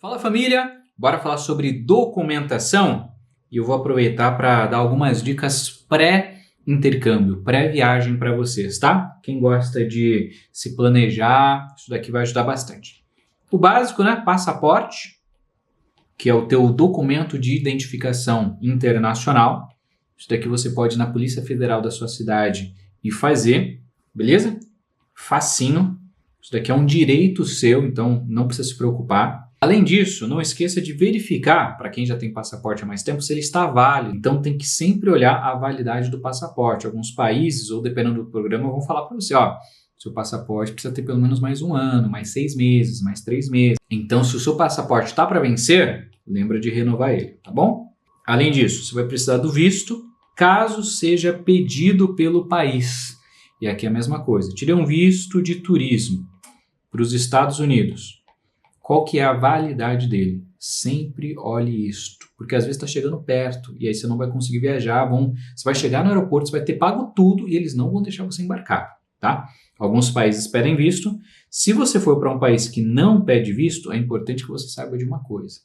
Fala família, bora falar sobre documentação? E eu vou aproveitar para dar algumas dicas pré-intercâmbio, pré-viagem para vocês, tá? Quem gosta de se planejar, isso daqui vai ajudar bastante. O básico, né? Passaporte, que é o teu documento de identificação internacional. Isso daqui você pode ir na Polícia Federal da sua cidade e fazer, beleza? Facinho. Isso daqui é um direito seu, então não precisa se preocupar. Além disso, não esqueça de verificar, para quem já tem passaporte há mais tempo, se ele está válido. Então tem que sempre olhar a validade do passaporte. Alguns países, ou dependendo do programa, vão falar para você, ó, seu passaporte precisa ter pelo menos mais 1 ano, mais 6 meses, mais 3 meses. Então, se o seu passaporte está para vencer, lembra de renovar ele, tá bom? Além disso, você vai precisar do visto, caso seja pedido pelo país. E aqui é a mesma coisa. Tirei um visto de turismo para os Estados Unidos. Qual que é a validade dele? Sempre olhe isto, porque às vezes está chegando perto e aí você não vai conseguir viajar. Você vai chegar no aeroporto, você vai ter pago tudo e eles não vão deixar você embarcar, tá? Alguns países pedem visto. Se você for para um país que não pede visto, é importante que você saiba de uma coisa.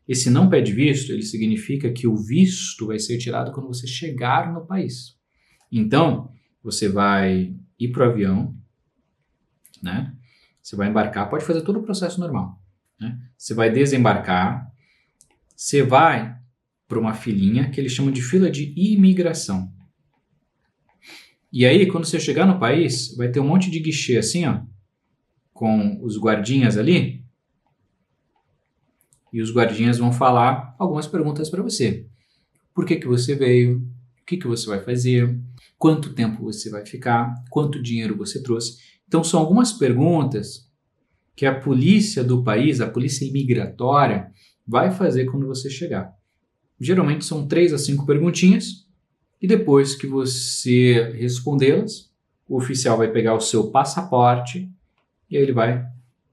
Esse não pede visto, ele significa que o visto vai ser tirado quando você chegar no país. Então, você vai ir para o avião, né? Você vai embarcar, pode fazer todo o processo normal, né? Você vai desembarcar, você vai para uma filinha que eles chamam de fila de imigração. E aí, quando você chegar no país, vai ter um monte de guichê assim, ó, com os guardinhas ali. E os guardinhas vão falar algumas perguntas para você. Por que você veio? O que você vai fazer? Quanto tempo você vai ficar? Quanto dinheiro você trouxe? Então, são algumas perguntas que a polícia do país, a polícia imigratória, vai fazer quando você chegar. Geralmente são 3 a 5 perguntinhas e depois que você respondê-las, o oficial vai pegar o seu passaporte e aí ele vai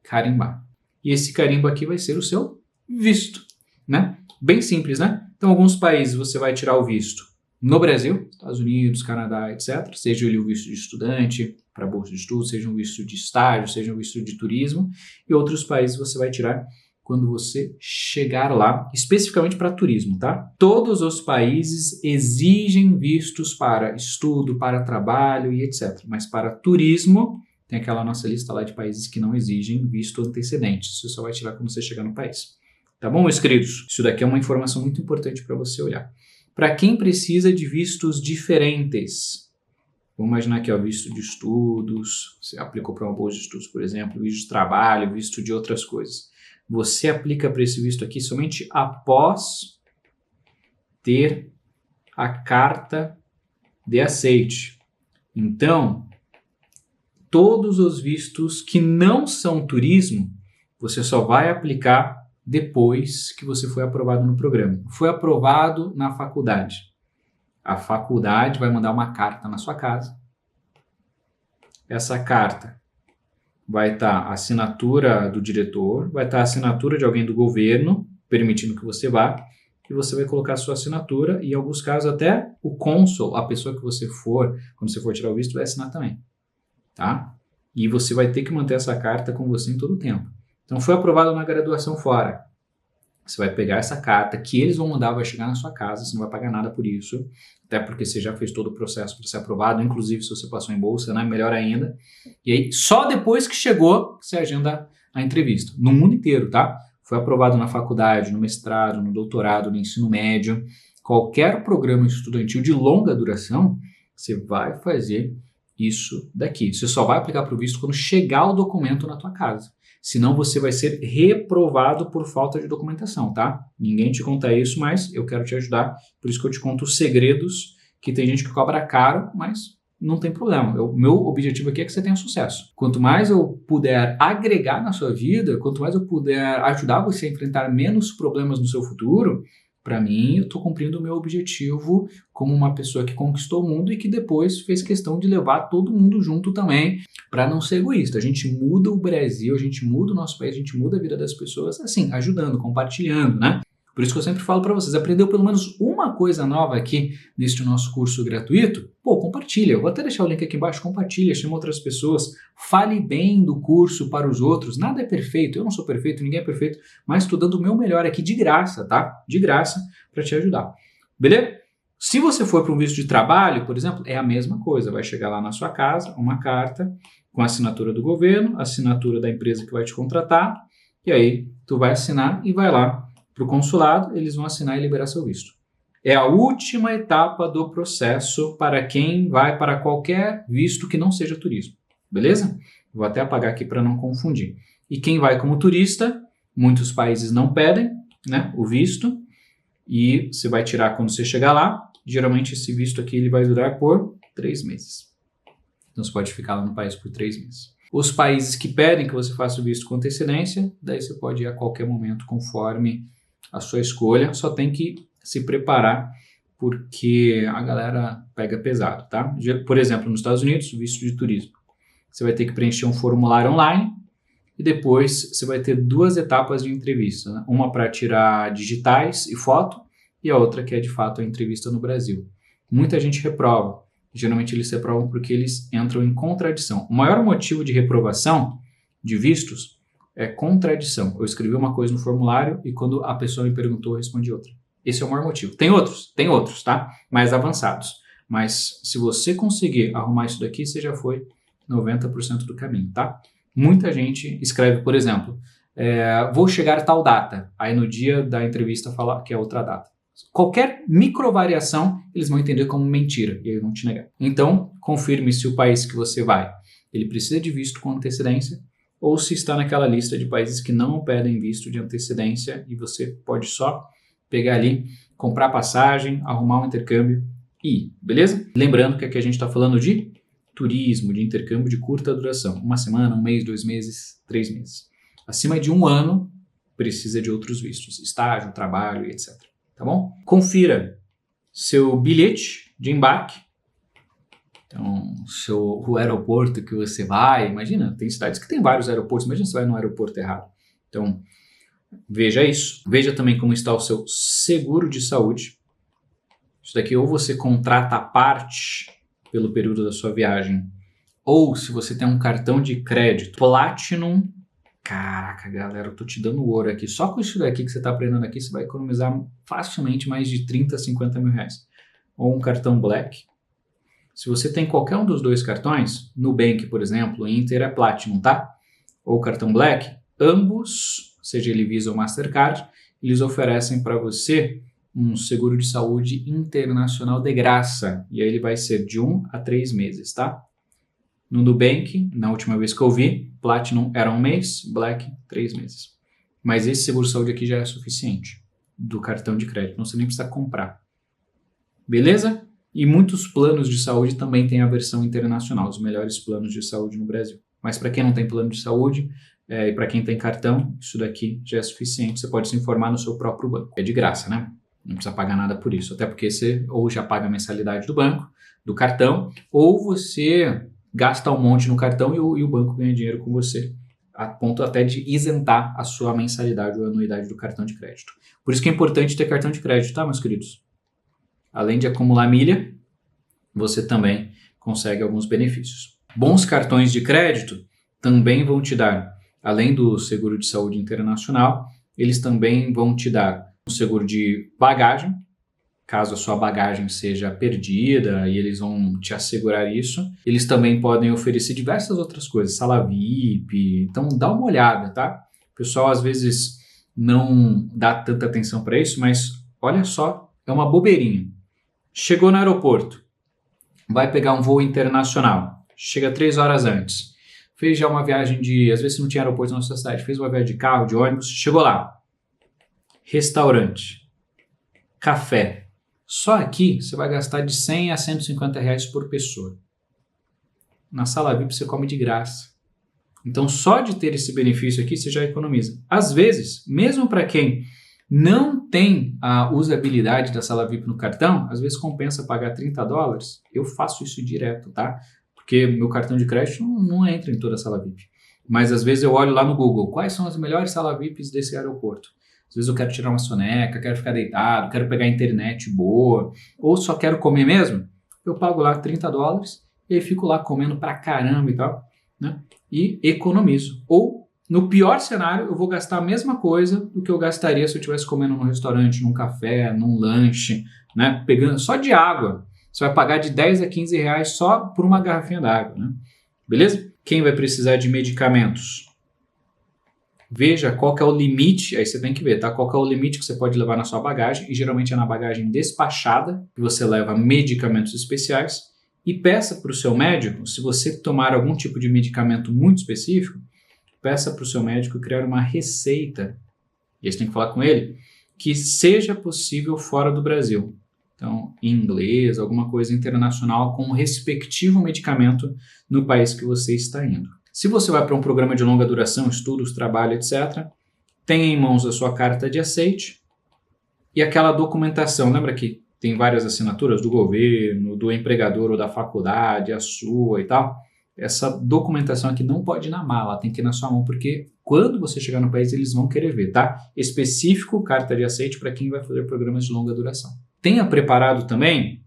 carimbar. E esse carimbo aqui vai ser o seu visto, né? Bem simples, né? Então, alguns países você vai tirar o visto no Brasil, Estados Unidos, Canadá, etc. Seja ele o visto de estudante para bolsa de estudo, seja um visto de estágio, seja um visto de turismo. E outros países você vai tirar quando você chegar lá, especificamente para turismo, tá? Todos os países exigem vistos para estudo, para trabalho e etc. Mas para turismo, tem aquela nossa lista lá de países que não exigem visto antecedente. Você só vai tirar quando você chegar no país. Tá bom, meus queridos? Isso daqui é uma informação muito importante para você olhar. Para quem precisa de vistos diferentes, vamos imaginar que é o visto de estudos, você aplicou para uma bolsa de estudos, por exemplo, visto de trabalho, visto de outras coisas. Você aplica para esse visto aqui somente após ter a carta de aceite. Então, todos os vistos que não são turismo, você só vai aplicar depois que você foi aprovado no programa. Foi aprovado na faculdade. A faculdade vai mandar uma carta na sua casa. Essa carta vai estar a assinatura do diretor, vai estar a assinatura de alguém do governo, permitindo que você vá, e você vai colocar a sua assinatura e, em alguns casos, até o cônsul, a pessoa que você for, quando você for tirar o visto, vai assinar também. Tá? E você vai ter que manter essa carta com você em todo o tempo. Então, foi aprovado na graduação fora. Você vai pegar essa carta que eles vão mandar, vai chegar na sua casa, você não vai pagar nada por isso, até porque você já fez todo o processo para ser aprovado, inclusive se você passou em bolsa, né? Melhor ainda. E aí, só depois que chegou, você agenda a entrevista. No mundo inteiro, tá? Foi aprovado na faculdade, no mestrado, no doutorado, no ensino médio, qualquer programa estudantil de longa duração, você vai fazer isso daqui. Você só vai aplicar para o visto quando chegar o documento na tua casa. Senão você vai ser reprovado por falta de documentação, tá? Ninguém te conta isso, mas eu quero te ajudar. Por isso que eu te conto os segredos, que tem gente que cobra caro, mas não tem problema. O meu objetivo aqui é que você tenha sucesso. Quanto mais eu puder agregar na sua vida, quanto mais eu puder ajudar você a enfrentar menos problemas no seu futuro, para mim, eu estou cumprindo o meu objetivo como uma pessoa que conquistou o mundo e que depois fez questão de levar todo mundo junto também, para não ser egoísta. A gente muda o Brasil, a gente muda o nosso país, a gente muda a vida das pessoas, assim, ajudando, compartilhando, né? Por isso que eu sempre falo para vocês, aprendeu pelo menos uma coisa nova aqui neste nosso curso gratuito? Pô, compartilha. Eu vou até deixar o link aqui embaixo, compartilha, chama outras pessoas, fale bem do curso para os outros. Nada é perfeito, eu não sou perfeito, ninguém é perfeito, mas estou dando o meu melhor aqui de graça, tá? De graça para te ajudar. Beleza? Se você for para um visto de trabalho, por exemplo, é a mesma coisa. Vai chegar lá na sua casa uma carta com a assinatura do governo, a assinatura da empresa que vai te contratar, e aí tu vai assinar e vai lá para o consulado, eles vão assinar e liberar seu visto. É a última etapa do processo para quem vai para qualquer visto que não seja turismo, beleza? Vou até apagar aqui para não confundir. E quem vai como turista, muitos países não pedem, né, o visto, e você vai tirar quando você chegar lá. Geralmente esse visto aqui ele vai durar por 3 meses. Então você pode ficar lá no país por 3 meses. Os países que pedem que você faça o visto com antecedência, daí você pode ir a qualquer momento conforme a sua escolha, só tem que se preparar porque a galera pega pesado, tá? Por exemplo, nos Estados Unidos, visto de turismo. Você vai ter que preencher um formulário online e depois você vai ter 2 etapas de entrevista, né? Uma para tirar digitais e foto e a outra que é de fato a entrevista no Brasil. Muita gente reprova. Geralmente eles reprovam porque eles entram em contradição. O maior motivo de reprovação de vistos é contradição. Eu escrevi uma coisa no formulário e quando a pessoa me perguntou, eu respondi outra. Esse é o maior motivo. Tem outros, tá? Mais avançados. Mas se você conseguir arrumar isso daqui, você já foi 90% do caminho, tá? Muita gente escreve, por exemplo, vou chegar a tal data. Aí no dia da entrevista fala que é outra data. Qualquer microvariação, eles vão entender como mentira e aí vão te negar. Então, confirme se o país que você vai, ele precisa de visto com antecedência ou se está naquela lista de países que não pedem visto de antecedência e você pode só pegar ali, comprar passagem, arrumar um intercâmbio e ir, beleza? Lembrando que aqui a gente está falando de turismo, de intercâmbio de curta duração. 1 semana, 1 mês, 2 meses, 3 meses. Acima de 1 ano, precisa de outros vistos, estágio, trabalho e etc. Tá bom? Confira seu bilhete de embarque. Então, o aeroporto que você vai, imagina, tem cidades que tem vários aeroportos, imagina se você vai no aeroporto errado. Então, veja isso. Veja também como está o seu seguro de saúde. Isso daqui ou você contrata à parte pelo período da sua viagem, ou se você tem um cartão de crédito Platinum. Caraca, galera, eu tô te dando ouro aqui. Só com isso daqui que você tá aprendendo aqui, você vai economizar facilmente mais de 30, 50 mil reais. Ou um cartão Black. Se você tem qualquer um dos 2 cartões, Nubank, por exemplo, Inter é Platinum, tá? Ou cartão Black, ambos, seja ele Visa ou Mastercard, eles oferecem para você um seguro de saúde internacional de graça. E aí ele vai ser de 1 a 3 meses, tá? No Nubank, na última vez que eu vi, Platinum era 1 mês, Black 3 meses. Mas esse seguro de saúde aqui já é suficiente do cartão de crédito, não você nem precisa comprar. Beleza? E muitos planos de saúde também têm a versão internacional, os melhores planos de saúde no Brasil. Mas para quem não tem plano de saúde e para quem tem cartão, isso daqui já é suficiente. Você pode se informar no seu próprio banco. É de graça, né? Não precisa pagar nada por isso. Até porque você ou já paga a mensalidade do banco, do cartão, ou você gasta um monte no cartão e o banco ganha dinheiro com você, a ponto até de isentar a sua mensalidade ou anuidade do cartão de crédito. Por isso que é importante ter cartão de crédito, tá, meus queridos? Além de acumular milha, você também consegue alguns benefícios. Bons cartões de crédito também vão te dar, além do seguro de saúde internacional, eles também vão te dar um seguro de bagagem, caso a sua bagagem seja perdida e eles vão te assegurar isso. Eles também podem oferecer diversas outras coisas, sala VIP, então dá uma olhada, tá? O pessoal às vezes não dá tanta atenção para isso, mas olha só, é uma bobeirinha. Chegou no aeroporto, vai pegar um voo internacional, chega 3 horas antes, fez já uma viagem de, às vezes não tinha aeroporto na sua cidade, fez uma viagem de carro, de ônibus, chegou lá, restaurante, café. Só aqui você vai gastar de 100 a 150 reais por pessoa. Na sala VIP você come de graça. Então só de ter esse benefício aqui você já economiza. Às vezes, mesmo para quem não tem a usabilidade da sala VIP no cartão, às vezes compensa pagar $30. Eu faço isso direto, tá? Porque meu cartão de crédito não entra em toda a sala VIP. Mas às vezes eu olho lá no Google, quais são as melhores salas VIPs desse aeroporto? Às vezes eu quero tirar uma soneca, quero ficar deitado, quero pegar a internet boa, ou só quero comer mesmo, eu pago lá $30 e aí fico lá comendo pra caramba e tal, né? E economizo. Ou, no pior cenário, eu vou gastar a mesma coisa do que eu gastaria se eu estivesse comendo num restaurante, num café, num lanche, né? Pegando só de água. Você vai pagar de 10 a 15 reais só por uma garrafinha d'água, né? Beleza? Quem vai precisar de medicamentos? Veja qual que é o limite, aí você tem que ver, tá? Qual que é o limite que você pode levar na sua bagagem, e geralmente é na bagagem despachada, que você leva medicamentos especiais, e peça para o seu médico, se você tomar algum tipo de medicamento muito específico, peça para o seu médico criar uma receita, e aí você tem que falar com ele, que seja possível fora do Brasil. Então, em inglês, alguma coisa internacional com o respectivo medicamento no país que você está indo. Se você vai para um programa de longa duração, estudos, trabalho, etc., tenha em mãos a sua carta de aceite e aquela documentação. Lembra que tem várias assinaturas do governo, do empregador ou da faculdade, a sua e tal? Essa documentação aqui não pode ir na mala, tem que ir na sua mão, porque quando você chegar no país eles vão querer ver, tá? Específico, carta de aceite para quem vai fazer programas de longa duração. Tenha preparado também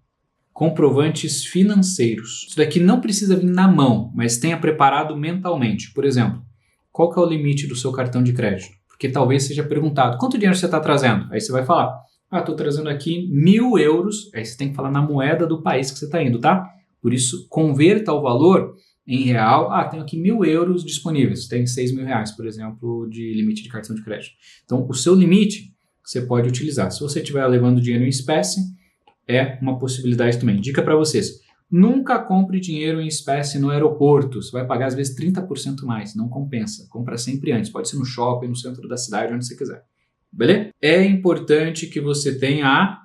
comprovantes financeiros. Isso daqui não precisa vir na mão, mas tenha preparado mentalmente. Por exemplo, qual que é o limite do seu cartão de crédito? Porque talvez seja perguntado, quanto dinheiro você está trazendo? Aí você vai falar, estou trazendo aqui 1.000 euros. Aí você tem que falar na moeda do país que você está indo, tá? Por isso, converta o valor em real. Tenho aqui 1.000 euros disponíveis. Tem 6.000 reais, por exemplo, de limite de cartão de crédito. Então, o seu limite você pode utilizar. Se você estiver levando dinheiro em espécie, é uma possibilidade também. Dica para vocês, nunca compre dinheiro em espécie no aeroporto. Você vai pagar às vezes 30% mais, não compensa. Compra sempre antes, pode ser no shopping, no centro da cidade, onde você quiser. Beleza? É importante que você tenha a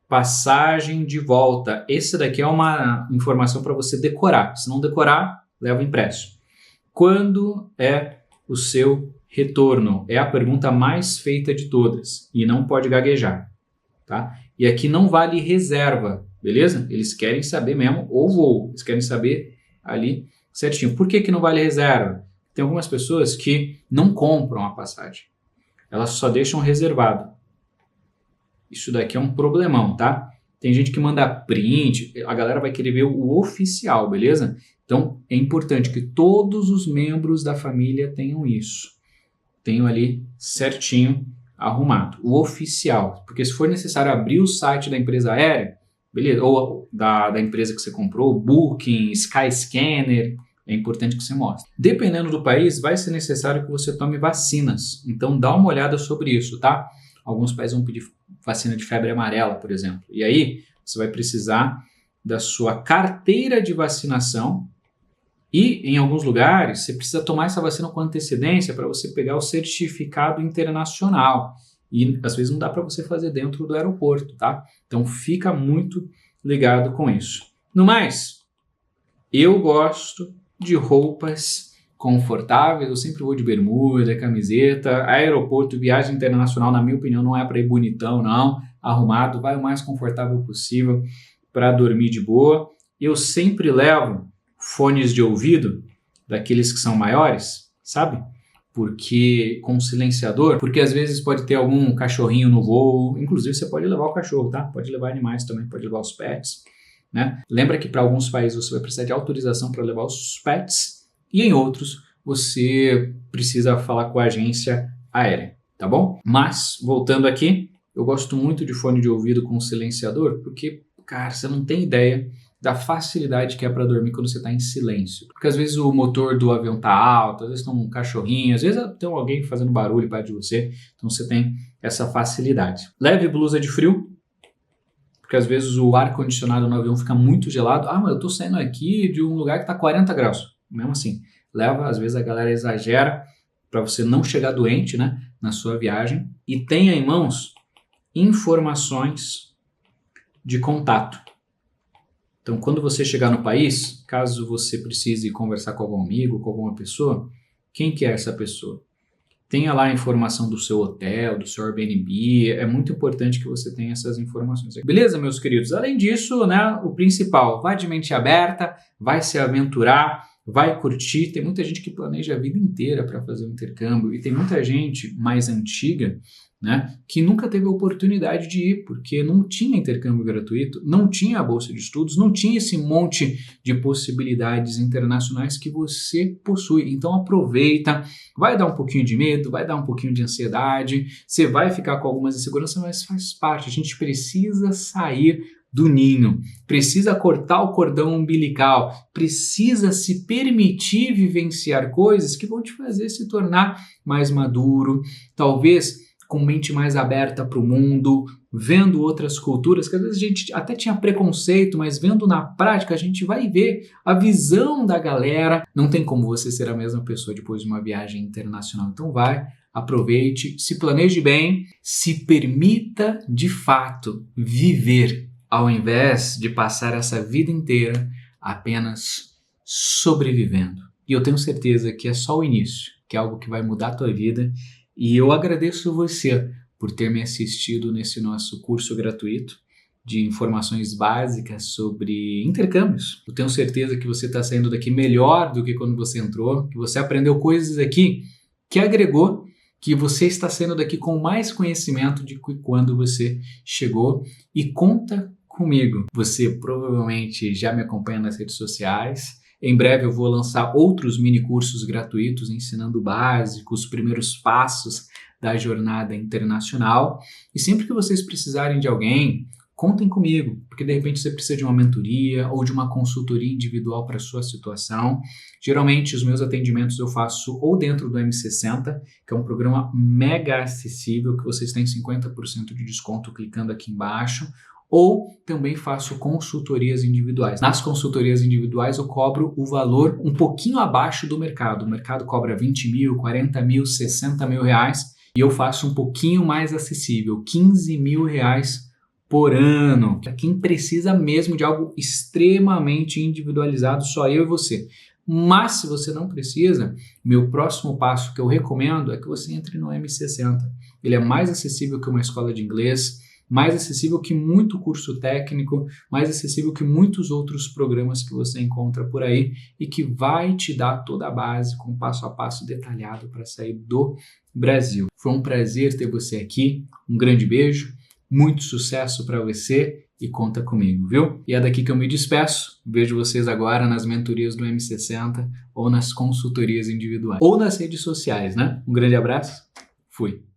passagem de volta. Esse daqui é uma informação para você decorar. Se não decorar, leva impresso. Quando é o seu retorno? É a pergunta mais feita de todas e não pode gaguejar, tá? E aqui não vale reserva, beleza? Eles querem saber mesmo o voo, eles querem saber ali certinho. Por que não vale reserva? Tem algumas pessoas que não compram a passagem, elas só deixam reservado. Isso daqui é um problemão, tá? Tem gente que manda print, a galera vai querer ver o oficial, beleza? Então é importante que todos os membros da família tenham isso. Tenham ali certinho arrumado, o oficial, porque se for necessário abrir o site da empresa aérea, beleza, ou da empresa que você comprou, Booking, Skyscanner, é importante que você mostre. Dependendo do país, vai ser necessário que você tome vacinas, então dá uma olhada sobre isso, tá? Alguns países vão pedir vacina de febre amarela, por exemplo, e aí você vai precisar da sua carteira de vacinação. E, em alguns lugares, você precisa tomar essa vacina com antecedência para você pegar o certificado internacional. E, às vezes, não dá para você fazer dentro do aeroporto, tá? Então, fica muito ligado com isso. No mais, eu gosto de roupas confortáveis. Eu sempre vou de bermuda, camiseta. Aeroporto, viagem internacional, na minha opinião, não é para ir bonitão, não. Arrumado, vai o mais confortável possível para dormir de boa. Eu sempre levo fones de ouvido, daqueles que são maiores, sabe? Porque com silenciador, porque às vezes pode ter algum cachorrinho no voo, inclusive você pode levar o cachorro, tá? Pode levar animais também, pode levar os pets, né? Lembra que para alguns países você vai precisar de autorização para levar os pets e em outros você precisa falar com a agência aérea, tá bom? Mas, voltando aqui, eu gosto muito de fone de ouvido com silenciador, porque, cara, você não tem ideia da facilidade que é para dormir quando você está em silêncio. Porque às vezes o motor do avião está alto, às vezes tem um cachorrinho, às vezes tem alguém fazendo barulho perto de você, então você tem essa facilidade. Leve blusa de frio, porque às vezes o ar-condicionado no avião fica muito gelado. Mas eu estou saindo aqui de um lugar que está 40 graus. Mesmo assim, leva, às vezes a galera exagera para você não chegar doente, né, na sua viagem. E tenha em mãos informações de contato. Então, quando você chegar no país, caso você precise conversar com algum amigo, com alguma pessoa, quem que é essa pessoa? Tenha lá a informação do seu hotel, do seu Airbnb, é muito importante que você tenha essas informações. Beleza, meus queridos? Além disso, né, o principal, vai de mente aberta, vai se aventurar, vai curtir. Tem muita gente que planeja a vida inteira para fazer um intercâmbio e tem muita gente mais antiga né, que nunca teve a oportunidade de ir, porque não tinha intercâmbio gratuito, não tinha a bolsa de estudos, não tinha esse monte de possibilidades internacionais que você possui. Então aproveita, vai dar um pouquinho de medo, vai dar um pouquinho de ansiedade, você vai ficar com algumas inseguranças, mas faz parte, a gente precisa sair do ninho, precisa cortar o cordão umbilical, precisa se permitir vivenciar coisas que vão te fazer se tornar mais maduro, talvez com mente mais aberta para o mundo, vendo outras culturas, que às vezes a gente até tinha preconceito, mas vendo na prática a gente vai ver a visão da galera. Não tem como você ser a mesma pessoa depois de uma viagem internacional. Então vai, aproveite, se planeje bem, se permita de fato viver, ao invés de passar essa vida inteira apenas sobrevivendo. E eu tenho certeza que é só o início, que é algo que vai mudar a tua vida. E eu agradeço você por ter me assistido nesse nosso curso gratuito de informações básicas sobre intercâmbios. Eu tenho certeza que você está saindo daqui melhor do que quando você entrou, que você aprendeu coisas aqui que agregou, que você está saindo daqui com mais conhecimento de que quando você chegou. E conta comigo. Você provavelmente já me acompanha nas redes sociais. Em breve eu vou lançar outros mini cursos gratuitos ensinando o básico, os primeiros passos da jornada internacional. E sempre que vocês precisarem de alguém, contem comigo, porque de repente você precisa de uma mentoria ou de uma consultoria individual para a sua situação. Geralmente os meus atendimentos eu faço ou dentro do M60, que é um programa mega acessível, que vocês têm 50% de desconto clicando aqui embaixo, ou também faço consultorias individuais. Nas consultorias individuais eu cobro o valor um pouquinho abaixo do mercado. O mercado cobra 20 mil, 40 mil, 60 mil reais e eu faço um pouquinho mais acessível, 15 mil reais por ano. Para quem precisa mesmo de algo extremamente individualizado, só eu e você. Mas se você não precisa, meu próximo passo que eu recomendo é que você entre no M60. Ele é mais acessível que uma escola de inglês, mais acessível que muito curso técnico, mais acessível que muitos outros programas que você encontra por aí e que vai te dar toda a base com passo a passo detalhado para sair do Brasil. Foi um prazer ter você aqui, um grande beijo, muito sucesso para você e conta comigo, viu? E é daqui que eu me despeço, vejo vocês agora nas mentorias do M60 ou nas consultorias individuais ou nas redes sociais, né? Um grande abraço, fui!